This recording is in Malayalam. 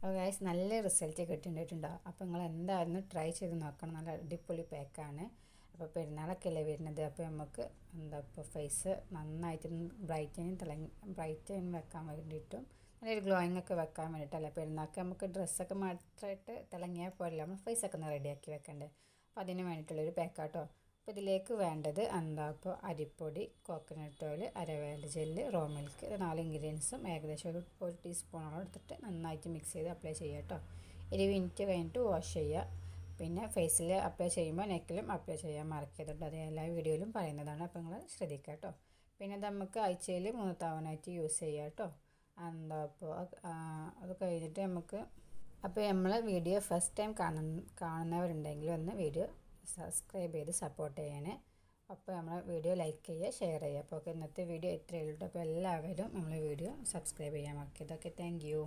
അപ്പോൾ ഗൈസ് നല്ല റിസൾട്ട് കിട്ടിയിട്ടുണ്ടാവും. അപ്പോൾ നിങ്ങൾ എന്തായാലും ട്രൈ ചെയ്ത് നോക്കണം. നല്ല അടിപൊളി പാക്കാണ്. അപ്പോൾ പെരുന്നാളൊക്കെ അല്ലേ വരുന്നത്. അപ്പോൾ നമുക്ക് ഇപ്പോൾ ഫേസ് നന്നായിട്ട് ബ്രൈറ്റനിങ് വെക്കാൻ വേണ്ടിയിട്ടും നല്ലൊരു ഗ്ലോയിങ് ഒക്കെ വെക്കാൻ വേണ്ടിയിട്ടല്ലേ പെരുന്നാൾക്ക് നമുക്ക് ഡ്രസ്സൊക്കെ മാത്രമായിട്ട് തിളങ്ങിയാൽ പോരല്ല, നമ്മൾ ഫേസൊക്കെ ഒന്ന് റെഡിയാക്കി വെക്കണ്ടേ. അപ്പോൾ അതിന് വേണ്ടിയിട്ടുള്ളൊരു പാക്കാട്ടോ. അപ്പോൾ ഇതിലേക്ക് വേണ്ടത് ഇപ്പോൾ അരിപ്പൊടി, coconut oil, aloe vera gel, raw milk, 4 ഇൻഗ്രീഡിയൻസും ഏകദേശം ഒരു ടീസ്പൂണോളം എടുത്തിട്ട് നന്നായിട്ട് മിക്സ് ചെയ്ത് അപ്ലൈ ചെയ്യുക കേട്ടോ. 20 മിനിറ്റ് കഴിഞ്ഞിട്ട് വാഷ് ചെയ്യുക. പിന്നെ ഫേസിൽ അപ്ലൈ ചെയ്യുമ്പോൾ നെക്കിലും അപ്ലൈ ചെയ്യാൻ മറക്കരുത്. അത് എല്ലാ വീഡിയോയിലും പറയുന്നതാണ്. അപ്പോൾ നിങ്ങൾ ശ്രദ്ധിക്കുക കേട്ടോ. പിന്നെ നമുക്ക് ആഴ്ചയിൽ 3 തവണയായിട്ട് യൂസ് ചെയ്യുക കേട്ടോ. അത് കഴിഞ്ഞിട്ട് അപ്പോൾ നമ്മൾ വീഡിയോ ഫസ്റ്റ് ടൈം കാണുന്നവരുണ്ടെങ്കിൽ ഒന്ന് വീഡിയോ സബ്സ്ക്രൈബ് ചെയ്ത് സപ്പോർട്ട് ചെയ്യണേ. അപ്പോൾ നമ്മൾ വീഡിയോ ലൈക്ക് ചെയ്യുക, ഷെയർ ചെയ്യുക. അപ്പോൾ ഇന്നത്തെ വീഡിയോ ഇത്രയേ ഉള്ളൂ. അപ്പോൾ എല്ലാവരും നമ്മളെ വീഡിയോ സബ്സ്ക്രൈബ് ചെയ്യാൻ മറക്കരുത്. Okay, thank you.